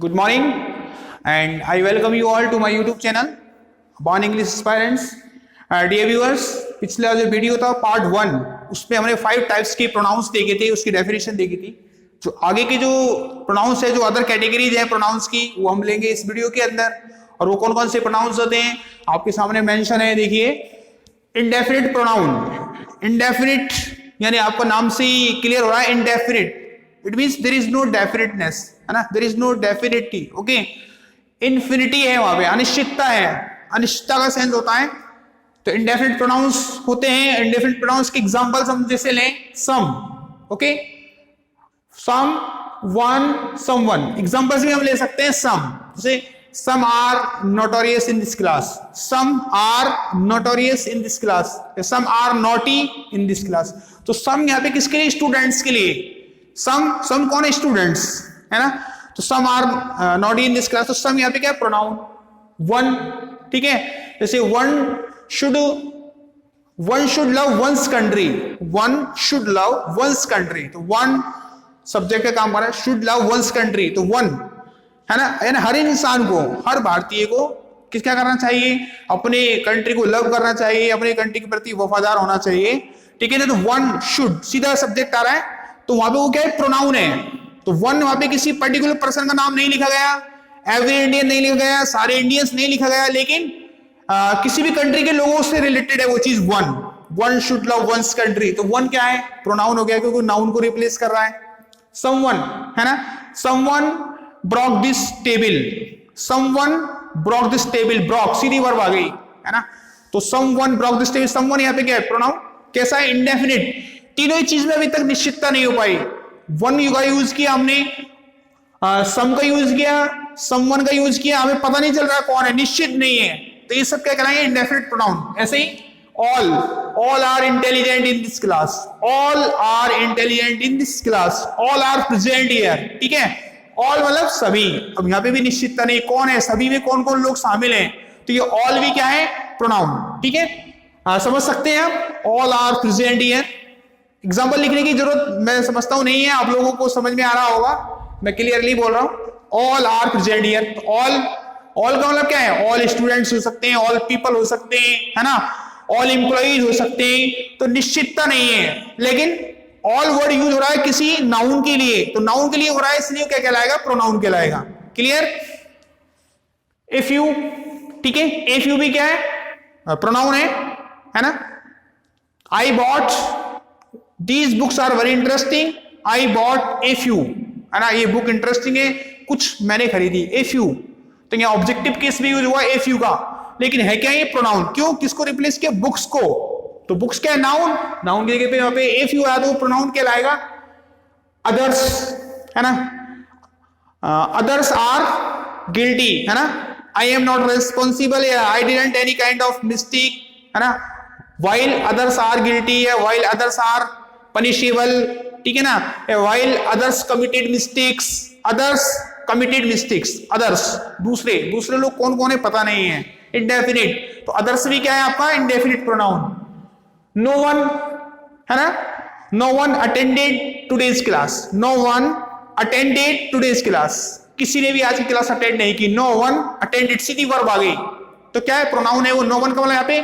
Good morning, and I welcome you all to my YouTube channel, Born English Aspirants. Dear viewers, पिछला जो video था part 1, उसमें हमने 5 types के pronounce देखे थे, उसकी डेफिनेशन देखी थी। जो आगे के जो प्रोनाउंस है, जो अदर कैटेगरीज है प्रोनाउंस की, वो हम लेंगे इस वीडियो के अंदर। और वो कौन कौन से प्रोनाउंस होते हैं आपके सामने मेंशन है, देखिए। इंडेफिनिट प्रोनाउन, इंडेफिनिट यानी आपको नाम से ही क्लियर हो रहा है, indefinite it means there is no definiteness, है ना, there is no definity. Okay, infinity है, वहां पे अनिश्चितता है, अनिश्चितता का सेंस होता है। तो इंडेफिनिट प्रोनाउंस होते हैं। इंडेफिनिट प्रोनाउंस के एग्जांपल्स हम जैसे लें, सम, ओके, सम, वन, समवन, एग्जांपल्स भी हम ले सकते हैं सम। जैसे some are notorious in this class, some are notorious in this class, some are naughty in this class। तो some यहाँ पे किसके लिए? स्टूडेंट्स के लिए। some कौन है? स्टूडेंट्स, है ना। तो some are naughty in this class, तो some यहाँ पे क्या है? प्रोनाउन। one, ठीक है। जैसे one should love one's country, one should love one's country, तो one सब्जेक्ट का काम कर रहा है, should love one's country, तो one, है ना। यानी हर इंसान को, हर भारतीय को किस क्या करना चाहिए? अपने कंट्री को लव करना चाहिए, अपने कंट्री के प्रति वफादार होना चाहिए, ठीक है ना। तो वन शुड सीधा सब्जेक्ट आ रहा है, तो वहां पे वो क्या है? प्रोनाउन है। तो वन वहां पे किसी पर्टिकुलर पर्सन का नाम नहीं लिखा गया, एवरी इंडियन नहीं लिखा गया, सारे इंडियंस नहीं लिखा गया, लेकिन किसी भी कंट्री के लोगों से रिलेटेड है वो चीज। One should love one's country, तो वन क्या है? प्रोनाउन हो गया, क्योंकि नाउन को रिप्लेस कर रहा है। समवन, है ना। Someone broke this table, someone broke this table, broke सीधी वर्ब आ गई, है ना। तो someone broke this table, someone यहाँ पे क्या है? प्रोनाउन। कैसा है? इंडेफिनिट। तीनों ही चीज में अभी तक निश्चितता नहीं हो पाई। वन का यूज किया हमने, सम का यूज किया, समवन का यूज किया, हमें पता नहीं चल रहा कौन है, निश्चित नहीं है, तो ये सब क्या कराएंगे? Indefinite pronoun. ऐसे ही all are intelligent in this class, all are intelligent in this class, all are present here, ठीक है। ऑल मतलब सभी। अब यहाँ पे भी निश्चितता नहीं कौन है, सभी में कौन कौन लोग शामिल हैं, तो ये ऑल भी क्या है? प्रोनाउन, ठीक है। समझ सकते हैं आप? All are present here. Example लिखने की जरूरत मैं समझता हूं नहीं है, आप लोगों को समझ में आ रहा होगा, मैं क्लियरली बोल रहा हूं। ऑल आर प्रेजेंट हियर, तो ऑल का मतलब क्या है? ऑल स्टूडेंट्स हो सकते हैं, ऑल पीपल हो सकते हैं, है ना, ऑल एम्प्लॉइज हो सकते हैं। तो निश्चितता नहीं है, लेकिन ऑल वर्ड यूज हो रहा है किसी नाउन के लिए, तो नाउन के लिए हो रहा है, इसलिए क्या कहलाएगा? प्रोनाउन कहलाएगा। क्लियर? इफ यू, ठीक है, इफ यू भी क्या है? प्रोनाउन है ना। I bought these books are very interesting, I bought if you, है ना, ये बुक इंटरेस्टिंग है, कुछ मैंने खरीदी। इफ यू, तो यहाँ ऑब्जेक्टिव केस में यूज हुआ इफ यू का, लेकिन है क्या ये? प्रोनाउन। क्यों? किसको रिप्लेस किया? बुक्स को। तो बुक्स क्या है? नाउन। नाउन की जगह पे यहाँ पे इफ यू आया तो प्रोनाउन कहलाएगा। अदर्स, है ना, अदर्स आर गिल्टी, है ना, I am not responsible, I didn't any kind of mistake, है ना। वाइल अदर्स आर गिल्टी है, वाइल अदर्स आर पनिशेबल, ठीक है ना। While others committed mistakes, others committed mistakes, others दूसरे लोग कौन कौन है पता नहीं है, इंडेफिनिट। तो अदर्स भी क्या है आपका? Indefinite pronoun. नो वन, है ना, no one attended today's class, no one attended today's class, किसी ने भी आज की क्लास अटेंड नहीं की। नो वन अटेंडेड सीधी वर्ब आ गई, तो क्या है? प्रोनाउन है वो। नो वन का मतलब यहाँ पे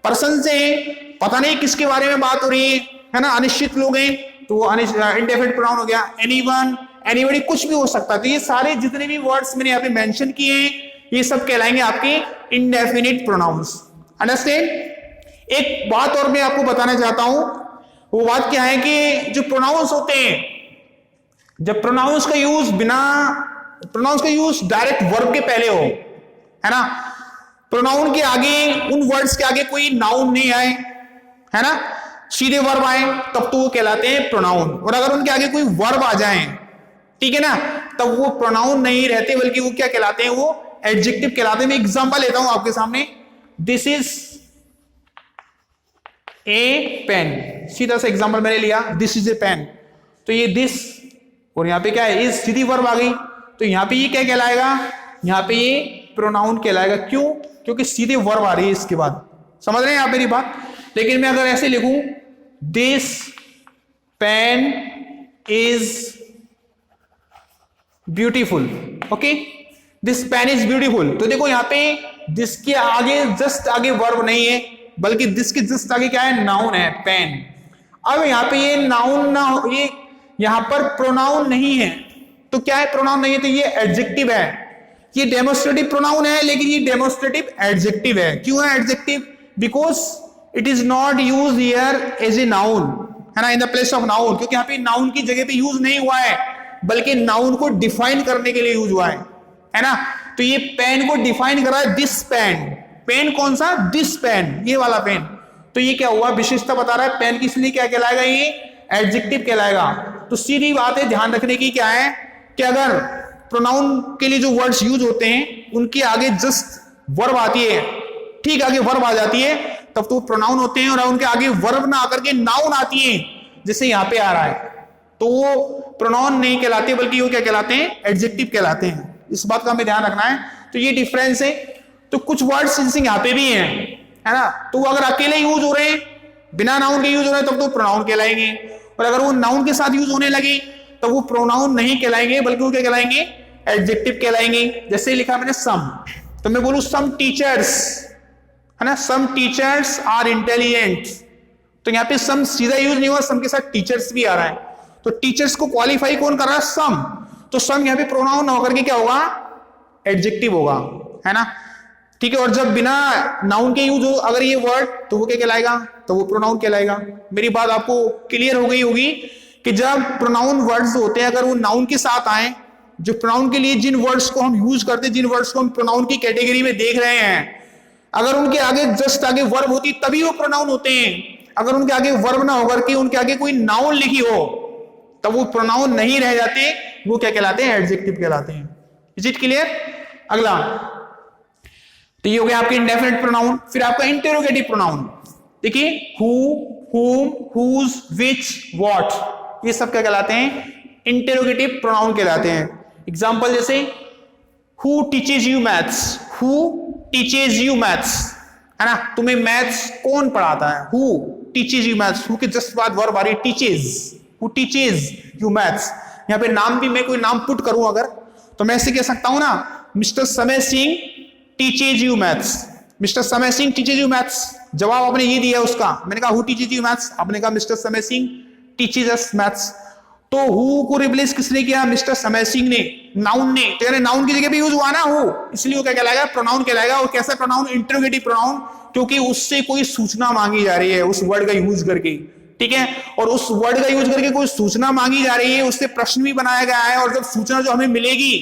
पर्सन से है, पता नहीं किसके बारे में बात हो रही है ना, अनिश्चित लोग हैं, तो वो इंडेफिनिट प्रोनाउन हो गया। एनीवन, एनीबॉडी, कुछ भी हो सकता है। तो ये सारे जितने भी वर्ड्स मैंने यहाँ पे मेंशन किए हैं, ये सब कहलाएंगे आपके इंडेफिनिट प्रोनाउंस। अंडरस्टैंड? एक बात और मैं आपको बताना चाहता हूं, वो बात क्या है कि जो प्रोनाउंस होते हैं, जब प्रोनाउंस का यूज डायरेक्ट वर्ब के पहले हो, है ना, प्रोनाउन के आगे, उन वर्ड्स के आगे कोई नाउन नहीं आए, है ना, सीधे वर्ब आए, तब तो वो कहलाते हैं प्रोनाउन। और अगर उनके आगे कोई वर्ब आ जाए, ठीक है ना, तब वो प्रोनाउन नहीं रहते, बल्कि वो क्या कहलाते हैं? वो एडजेक्टिव कहलाते हैं। मैं एग्जांपल लेता हूं आपके सामने। दिस इज ए पेन, सीधा सा एग्जांपल मैंने लिया, दिस इज ए पेन, तो ये दिस और यहाँ पे क्या है? इज, सीधी वर्ब आ गई, तो यहाँ पे ये क्या कहलाएगा? यहाँ पे ये प्रोनाउन कहलाएगा। क्यों? क्योंकि सीधे वर्ब आ रही है इसके बाद। समझ रहे हैं आप मेरी बात? लेकिन मैं अगर ऐसे लिखूं, this pen is beautiful, okay, this pen is beautiful. तो देखो यहाँ पे दिस के आगे जस्ट आगे वर्ब नहीं है, बल्कि दिस के जस्ट आगे क्या है, नाउन है, पेन। अब यहाँ पे ये नाउन ना हो, ये यहाँ पर प्रोनाउन नहीं है, तो क्या है, प्रोनाउन नहीं है, तो ये एडजेक्टिव है। ये डेमोस्ट्रेटिव प्रोनाउन है, लेकिन ये डेमोस्ट्रेटिव एडजेक्टिव है। क्यों है adjective? Because it is not use here as a noun, है ना, in the place of noun, क्योंकि यहाँ पे नाउन की जगह पे यूज नहीं हुआ है, बल्कि नाउन को डिफाइन करने के लिए यूज हुआ है ना। तो ये पेन को डिफाइन कर रहा है, दिस पेन। पेन कौन सा? दिस पेन, ये वाला पेन। तो ये क्या हुआ, विशेषता बता रहा है पेन की, इसलिए क्या कहलाएगा, ये एडजेक्टिव कहलाएगा। तो सीधी बात है ध्यान रखने की, क्या है कि अगर प्रोनाउन के लिए जो वर्ड्स यूज होते हैं उनके आगे जस्ट वर्ब आती है, ठीक आगे वर्ब आ जाती है, तब तो प्रोनाउन होते हैं, और उनके आगे वर्ब ना आकर के नाउन आती है, जैसे यहां पे आ रहा है, तो वो प्रोनाउन नहीं कहलाते, बल्कि वो क्या कहलाते हैं, एडजेक्टिव कहलाते हैं। इस बात का हमें ध्यान रखना है। तो ये डिफरेंस है। तो कुछ वर्ड्स जैसे यहाँ पे भी हैं, है ना, तो वो अगर अकेले यूज हो रहे हैं, बिना नाउन के यूज हो रहे हैं, तब तो प्रोनाउन कहलाएंगे, और अगर वो नाउन के साथ यूज होने लगे तो वो प्रोनाउन नहीं कहलाएंगे, बल्कि वो क्या कहलाएंगे, एडजेक्टिव कहलाएंगे। जैसे लिखा मैंने सम, तो मैं बोलूं सम टीचर्स, है ना, सम टीचर्स आर इंटेलिजेंट, तो यहाँ पे सम सीधा यूज नहीं हुआ, सम के साथ टीचर्स भी आ रहा है, तो टीचर्स को क्वालिफाई कौन कर रहा है, सम। तो सम यहाँ पे प्रोनाउन ना होकर के क्या होगा, एडजेक्टिव होगा, है ना, ठीक है। और जब बिना नाउन के यूज हो अगर ये वर्ड, तो वो क्या कहलाएगा, तो वो प्रोनाउन कहलाएगा। मेरी बात आपको क्लियर हो गई होगी कि जब प्रोनाउन वर्ड्स होते हैं, अगर वो नाउन के साथ आए, जो प्रोनाउन के लिए जिन वर्ड्स को हम यूज करते हैं, जिन वर्ड्स को हम प्रोनाउन की कैटेगरी में देख रहे हैं, अगर उनके आगे जस्ट आगे वर्ब होती तभी वो प्रोनाउन होते हैं। अगर उनके आगे वर्ब ना होकर के उनके आगे कोई नाउन लिखी हो, तब वो प्रोनाउन नहीं रह जाते, वो क्या कहलाते हैं, एडजेक्टिव कहलाते हैं। Is it clear? अगला, तो ये हो गया आपके इंडेफिनिट प्रोनाउन। फिर आपका इंटेरोगेटिव प्रोनाउन, देखिए who, whom, whose, which, what, ये सब क्या कहलाते हैं, इंटेरोगेटिव प्रोनाउन कहलाते हैं। एग्जांपल जैसे who teaches you maths, who teaches you maths, है ना, तुम्हें मैथ्स कौन पढ़ाता है, who teaches you maths, who के जस्ट बाद वर्ब आ रही है teaches, who teaches you maths. यहाँ पे नाम भी मैं कोई नाम पुट करूं अगर, तो मैं ऐसे कह सकता हूं ना, मिस्टर समय Singh teaches you maths, mister समय सिंह टीचेज यू मैथ्स। जवाब आपने ये दिया उसका, मैंने कहा हु टीचेज यू मैथ्स, आपने कहा मिस्टर समय सिंह टीचेज अस मैथ्स। तो हु को रिप्लेस किसने किया, मिस्टर समय सिंह ने, नाउन ने, तो यानी नाउन की जगह पे यूज हुआ ना हु, इसलिए वो क्या कहलाएगा, प्रोनाउन कहलाएगा। और कैसा प्रोनाउन, इंटरोगेटिव प्रोनाउन, क्योंकि उससे कोई सूचना मांगी जा रही है उस वर्ड का यूज करके, ठीक है, और उस वर्ड का यूज करके कोई सूचना मांगी जा रही है, उससे प्रश्न भी बनाया गया है, और जब सूचना जो हमें मिलेगी,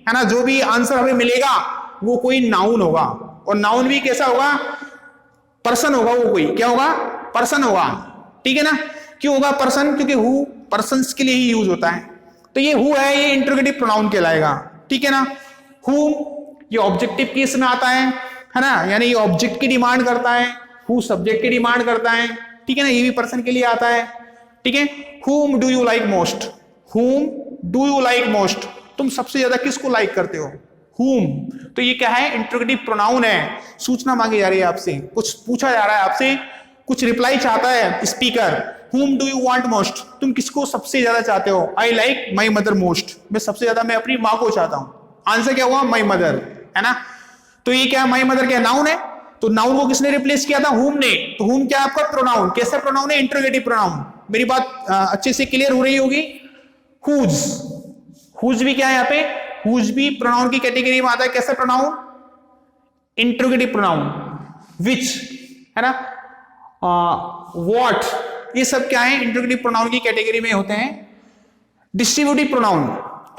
है ना, जो भी आंसर हमें मिलेगा वो कोई नाउन होगा, और नाउन भी कैसा होगा, पर्सन होगा, वो कोई क्या होगा, पर्सन होगा, ठीक है ना। क्यों होगा पर्सन, क्योंकि हु पर्सन्स के लिए ही यूज होता है। तो ये हु है, ये इंटरोगेटिव प्रोनाउन कहलाएगा, ठीक है ना। हु ये ऑब्जेक्टिव केस में आता है ना, यानी ये ऑब्जेक्ट की डिमांड करता है, हु सब्जेक्ट की डिमांड करता है, ठीक है ना, ये भी पर्सन के लिए आता है, ठीक है। हुम डू यू लाइक मोस्ट, हुम डू यू लाइक मोस्ट, तुम सबसे ज्यादा किसको लाइक करते हो, हुम। तो ये क्या है, इंटरोगेटिव प्रोनाउन है, सूचना मांगी जा रही है आपसे, कुछ पूछा जा रहा है आपसे, कुछ रिप्लाई चाहता है स्पीकर, हुम डू यू वांट मोस्ट, तुम किसको सबसे ज्यादा चाहते हो, I like my mother most, मैं सबसे ज्यादा मैं अपनी माँ को चाहता हूं। आंसर क्या हुआ, माई मदर, है ना। तो ये क्या, माई मदर क्या नाउन है, तो नाउन को किसने रिप्लेस किया था, हुम ने। तो हुम क्या आपका प्रोनाउन, कैसा प्रोनाउन है, इंटरोगेटिव प्रोनाउन। मेरी बात अच्छे से क्लियर हो रही होगी। हुज, हुज भी क्या है यहाँ पे, हुज भी प्रोनाउन की कैटेगरी में आता है, कैसा प्रोनाउन, इंटरोगेटिव प्रोनाउन। विच, है ना, व्हाट, ये सब क्या है, इंटरोगेटिव प्रोनाउन की कैटेगरी में होते हैं। डिस्ट्रीब्यूटिव प्रोनाउन,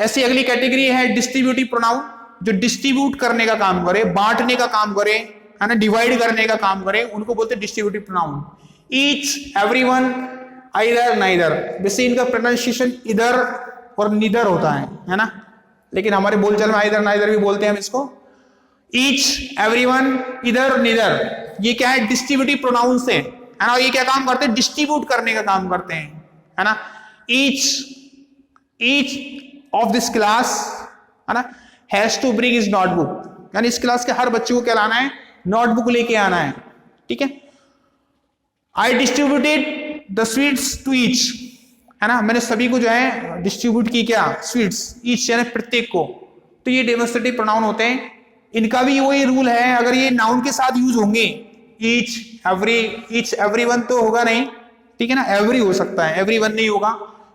ऐसी अगली कैटेगरी है डिस्ट्रीब्यूटिव प्रोनाउन, जो डिस्ट्रीब्यूट करने का काम करे, बांटने का काम करे, है ना, डिवाइड करने का काम करे, उनको बोलते हैं distributive pronoun. Each, everyone, either, neither, वैसे इनका प्रोनाउंसिएशन इधर और निदर होता है ना, लेकिन हमारे बोलचाल में आइदर नाइदर भी बोलते हैं हम इसको। ईच, एवरीवन, इधर, निदर, ये क्या है, डिस्ट्रीब्यूटिव प्रोनाउन से, है ना, ये क्या काम करते हैं, डिस्ट्रीब्यूट करने का काम करते हैं, है ना। ईच ऑफ दिस क्लास, है ना, has to bring his notebook, यानी इस क्लास के हर बच्चे को क्या लाना है, नोटबुक लेके आना है, ठीक है। I distributed the sweets to each, है ना, मैंने सभी को जो है डिस्ट्रीब्यूट की क्या, स्वीट्स, ईच यानी प्रत्येक को, तो ये डेमोस्ट्रेटिव प्रोनाउन होते हैं। इनका भी वही रूल है, अगर ये नाउन के साथ यूज होंगे, ईच, एवरीवन तो होगा नहीं, ठीक है ना, एवरी हो सकता है, एवरीवन नहीं होगा,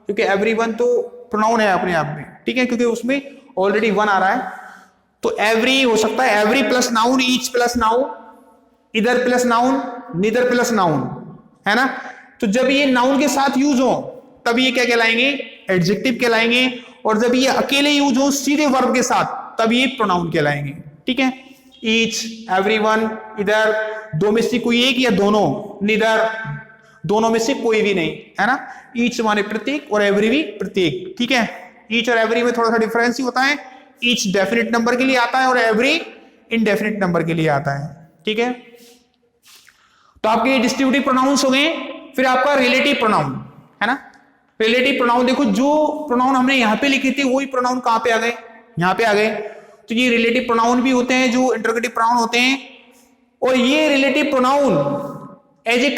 क्योंकि एवरीवन तो प्रोनाउन है अपने आप में, ठीक है, क्योंकि उसमें ऑलरेडी वन आ रहा है। तो एवरी हो सकता है, every plus noun, each plus noun, इधर प्लस नाउन, निदर प्लस नाउन, है ना। तो जब ये नाउन के साथ यूज हो तब ये क्या कहलाएंगे, एडजेक्टिव कहलाएंगे, और जब ये अकेले यूज हो सीधे वर्ब के साथ तब ये प्रोनाउन कहलाएंगे, ठीक है। ईच, एवरीवन, इधर, दो में से कोई एक या दोनों, निदर, दोनों में से कोई भी नहीं, है ना। ईच माने प्रत्येक और एवरी भी प्रत्येक, ठीक है। ईच और एवरी में थोड़ा सा डिफरेंस ही होता है, ईच डेफिनेट नंबर के लिए आता है और एवरी इनडेफिनेट नंबर के लिए आता है, ठीक है। तो आपके डिस्ट्रीब्यूटिव प्रोनाउंस हो गए। फिर आपका रिलेटिव प्रोनाउन, है ना। रिलेटिव प्रोनाउन देखो, जो प्रोनाउन हमने यहां पे लिखे थे वही प्रोनाउन कहां पे आ गए, यहां पे आ गए। तो ये रिलेटिव प्रोनाउन भी होते हैं जो इंटरोगेटिव प्रोनाउन होते हैं, और ये relative pronoun as a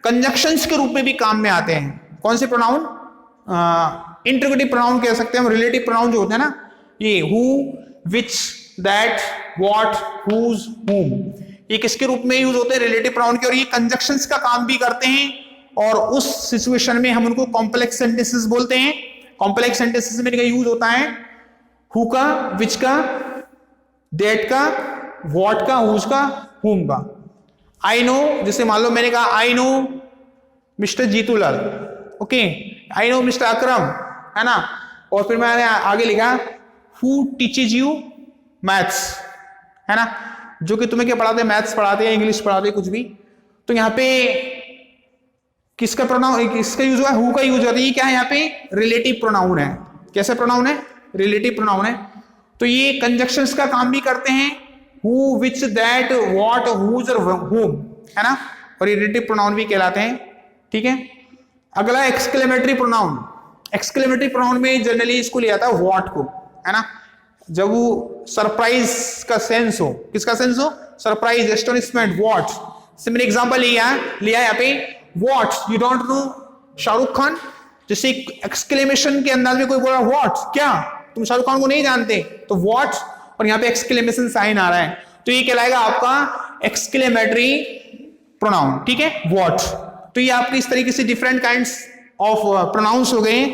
conjunctions के रूप में भी काम में आते हैं। कौन से प्रोनाउन, इंटरोगेटिव प्रोनाउन कह सकते हैं हम। रिलेटिव प्रोनाउन जो होते हैं ना, ये who, which, that, what, whose, whom, ये किसके रूप में यूज होते हैं, रिलेटिव प्रोनाउन के, और ये कंजक्शंस का काम भी करते हैं। और उस सिचुएशन में हम उनको कॉम्प्लेक्स सेंटेंसेस बोलते हैं। कॉम्प्लेक्स सेंटेंसेस में इनका यूज होता है हु का, विच का, दैट का, व्हाट का, हुज का, हुम का। आई नो, जैसे मान लो मैंने कहा I know mister Jeetulal, okay, I know mister Akram, है ना। और फिर मैंने आगे लिखा हु टीचेज यू मैथ्स, है ना, जो कि तुम्हें क्या पढ़ाते हैं, मैथ्स पढ़ाते हैं, इंग्लिश पढ़ाते हैं, कुछ भी। तो यहाँ पे किसका प्रोनाउन, किसका यूज हुआ है, हु का यूज हुआ है। ये क्या है, यहाँ पे रिलेटिव प्रोनाउन है। कैसा प्रोनाउन है, रिलेटिव प्रोनाउन है। तो ये कंजक्शंस का काम भी करते हैं, who, which, that, what, whose और हुम, है ना, और ये रिलेटिव प्रोनाउन भी कहलाते हैं, ठीक है। अगला एक्सक्लेमेटरी प्रोनाउन। एक्सक्लेमेटरी प्रोनाउन में जनरली इसको लिया जाता है व्हाट को, है ना, जब वो सरप्राइज का सेंस हो। किसका सेंस हो, सरप्राइज, एस्टोनिशमेंट, व्हाट। से मैंने एग्जांपल लिया यहाँ पे, what you don't know Shahrukh Khan, जैसे एक्सक्लेमेशन के अंदाज में कोई बोला व्हाट, क्या तुम शाहरुख खान को नहीं जानते, तो व्हाट, और यहाँ पे एक्सक्लेमेशन साइन आ रहा है, तो ये कहलाएगा आपका एक्सक्लेमेटरी प्रोनाउन, ठीक है, व्हाट। तो ये आपके इस तरीके से डिफरेंट काइंड्स ऑफ प्रोनाउंस हो गए।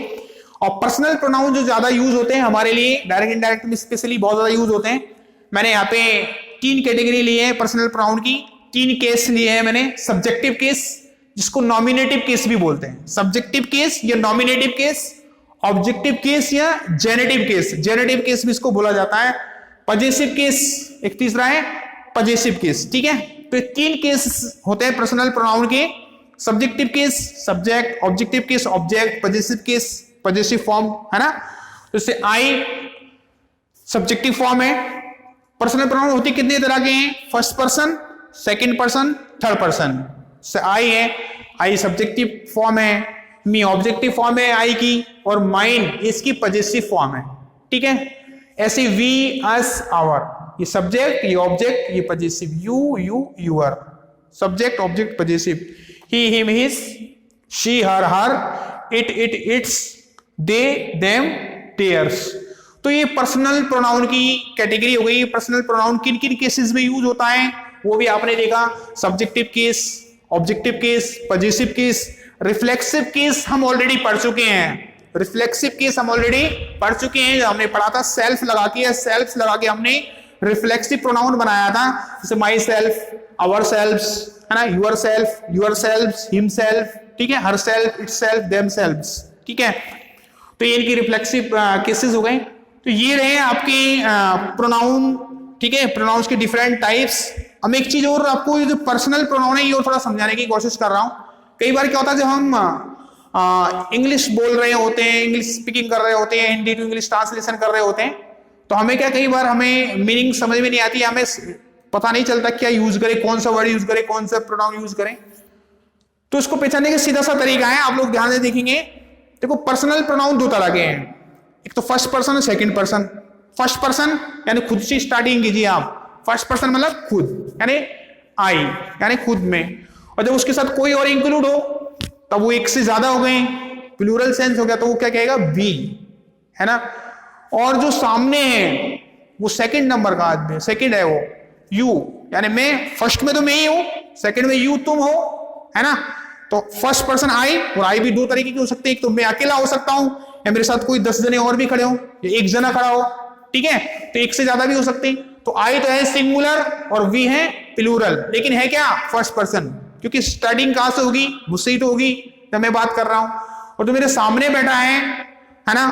और पर्सनल प्रोनाउन जो ज्यादा यूज होते हैं हमारे लिए, डायरेक्ट इंडायरेक्ट में स्पेशली बहुत ज्यादा यूज होते हैं। मैंने यहाँ पे 3 कैटेगरी ली है पर्सनल प्रोनाउन की, 3 केस लिए हैं मैंने। सब्जेक्टिव केस, जिसको नॉमिनेटिव केस भी बोलते हैं, सब्जेक्टिव केस या नॉमिनेटिव केस, ऑब्जेक्टिव केस या जेनेटिव केस, जेनेटिव केस भी इसको बोला जाता है। पजेसिव केस एक तीसरा है, पजेसिव केस, ठीक है। तो 3 केस होते हैं पर्सनल प्रोनाउन के, subjective case subject, objective case object, possessive case possessive form, है ना। जैसे आई सब्जेक्टिव फॉर्म है। पर्सनल प्रोनाउन होती कितने तरह के हैं, first person, second person, third person. I है, आई सब्जेक्टिव फॉर्म है, मी ऑब्जेक्टिव फॉर्म है आई की, और माइन इसकी पजेसिव फॉर्म है, ठीक है। ऐसे वी, अस, आवर, ये सब्जेक्ट, ये ऑब्जेक्ट, ये possessive, you, your, subject object possessive. He, him, his, she, her, it, its, they, them, theirs. तो ये पर्सनल प्रोनाउन की कैटेगरी हो गई। पर्सनल प्रोनाउन किन किन केसेस में यूज होता है वो भी आपने देखा, subjective case, objective case, possessive case. Reflexive case हम ऑलरेडी पढ़ चुके हैं, रिफ्लेक्सिव केस हम ऑलरेडी पढ़ चुके हैं, हमने पढ़ा था सेल्फ लगा के, सेल्फ लगा के हमने रिफ्लेक्सिव प्रोनाउन बनाया था, जैसे माई सेल्फ, आवर सेल्फ्स, है ना, yourself, yourselves, himself, ठीक है, herself, itself, themselves, ठीक है। तो ये इनकी रिफ्लेक्सिव केसेस हो गए। तो ये रहे आपके प्रोनाउन, ठीक है, प्रोनाउंस के डिफरेंट टाइप्स। अब एक चीज और आपको, ये जो पर्सनल प्रोनाउन है ये और थोड़ा समझाने की कोशिश कर रहा हूं। कई बार क्या होता है, जब हम इंग्लिश बोल रहे होते हैं, इंग्लिश स्पीकिंग कर रहे होते हैं, हिंदी टू इंग्लिश ट्रांसलेशन कर रहे होते हैं, तो हमें क्या, कई बार हमें मीनिंग समझ में नहीं आती, हमें पता नहीं चलता क्या यूज करें, कौन सा वर्ड यूज करें, कौन सा प्रोनाउन यूज करें। तो इसको पहचानने का सीधा सा तरीका है, आप लोग ध्यान से देखेंगे। देखो पर्सनल प्रोनाउन 2 तरह के हैं, एक तो फर्स्ट पर्सन और सेकंड पर्सन। फर्स्ट पर्सन यानी खुद से स्टार्टिंग कीजिए आप, फर्स्ट पर्सन मतलब खुद, यानी आई, यानी खुद में। और जब उसके साथ कोई और इंक्लूड हो तब वो एक से ज्यादा हो गए, प्लूरल सेंस हो गया, तो वो क्या कहेगा, वी, है ना। और जो सामने है वो सेकंड नंबर का आदमी, सेकंड है वो यू, यानी मैं फर्स्ट में तो मैं ही हूं, सेकंड में यू तुम हो, है ना। तो फर्स्ट पर्सन आई, और आई भी दो तरीके की हो सकती है, एक तो मैं अकेला हो सकता हूं या मेरे साथ कोई 10 जने और भी खड़े हो या एक जना खड़ा हो, ठीक है, तो एक से ज्यादा भी हो सकते हैं। तो आई तो है सिंगुलर और वी है प्लूरल, लेकिन है क्या फर्स्ट पर्सन, क्योंकि स्टार्टिंग कहां से होगी, मुझसे ही तो होगी जब मैं बात कर रहा हूं। और जो मेरे सामने बैठा है ना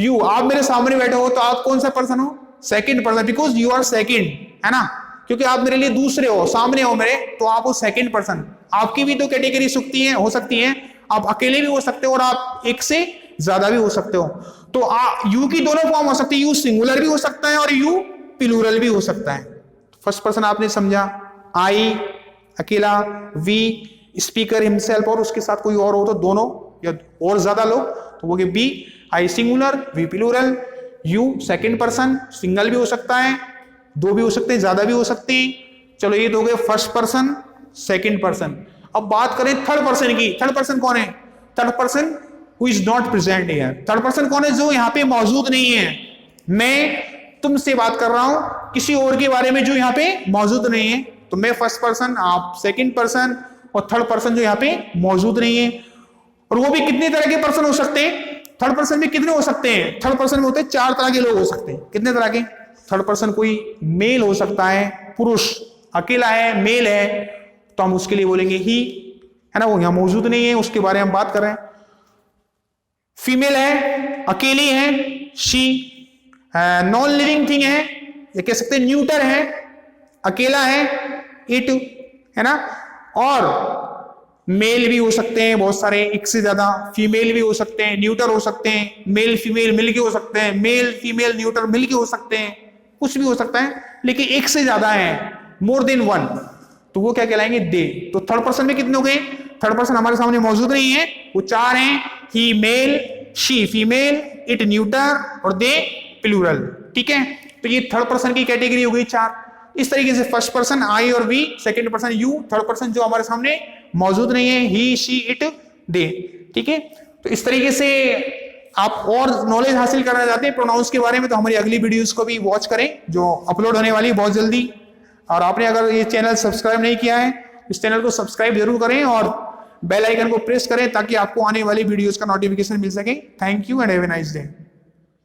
यू, आप मेरे सामने बैठे हो तो आप कौन सा पर्सन हो, second person, because you are second, है ना, क्योंकि आप मेरे लिए दूसरे हो, सामने हो मेरे, तो आप हो सेकंड पर्सन। आपकी भी तो कैटेगरी हो सकती है, आप अकेले भी हो सकते हो और आप एक से ज्यादा भी हो सकते हो। तो यू की दोनों फॉर्म हो सकती है, यू सिंगुलर भी हो सकता है और यू प्लूरल भी हो सकता है। फर्स्ट पर्सन आपने समझा, आई अकेला, वी स्पीकर हिमसेल्फ और उसके साथ कोई और हो तो दोनों या और ज्यादा लोग, तो वो be, I singular, we plural, you second person, single भी हो सकता है, दो भी हो सकते हैं, ज्यादा भी हो सकते हैं। चलो ये तो हो गए फर्स्ट पर्सन सेकंड पर्सन। अब बात करें थर्ड पर्सन की। थर्ड पर्सन कौन है, third person who is not present here. Third person कौन है, जो यहाँ पे मौजूद नहीं है। मैं तुमसे बात कर रहा हूं किसी और के बारे में जो यहाँ पे मौजूद नहीं है, तो मैं फर्स्ट पर्सन, आप सेकंड पर्सन और थर्ड पर्सन जो यहाँ पे मौजूद नहीं है। और वो भी कितने तरह के पर्सन हो सकते हैं, थर्ड पर्सन में कितने हो सकते हैं, थर्ड पर्सन में होते हैं 4 तरह के लोग हो सकते हैं। कितने तरह के, थर्ड पर्सन कोई मेल हो सकता है, पुरुष अकेला है, मेल है, तो हम उसके लिए बोलेंगे ही, है ना, वो यहां मौजूद नहीं है, उसके बारे में हम बात कर रहे हैं। फीमेल है, अकेली है, शी, नॉन लिविंग थिंग है, ये कह सकते हैं न्यूटर है, अकेला है, इट, है ना। और मेल भी हो सकते हैं बहुत सारे, एक से ज्यादा, फीमेल भी हो सकते हैं, न्यूटर हो सकते हैं, मेल फीमेल मिलके हो सकते हैं, मेल फीमेल न्यूटर मिलके हो सकते हैं, कुछ भी हो सकता है, लेकिन एक से ज्यादा है, मोर देन वन, तो वो क्या कहलाएंगे, दे। तो थर्ड पर्सन में कितने हो गए, थर्ड पर्सन हमारे सामने मौजूद नहीं है, वो 4 हैं, he male, she female, it neuter और दे प्लूरल, ठीक है। तो ये थर्ड पर्सन की कैटेगरी हो गई 4। इस तरीके से फर्स्ट पर्सन आई और we, second person you, third person जो हमारे सामने मौजूद नहीं है, ही शी इट दे, ठीक है। तो इस तरीके से आप और नॉलेज हासिल करना चाहते हैं प्रोनाउंस के बारे में, तो हमारी अगली वीडियोस को भी वॉच करें जो अपलोड होने वाली है बहुत जल्दी। और आपने अगर ये चैनल सब्सक्राइब नहीं किया है, इस चैनल को सब्सक्राइब जरूर करें और बेल आइकन को प्रेस करें ताकि आपको आने वाली वीडियोस का नोटिफिकेशन मिल सके। Thank you and have a nice day.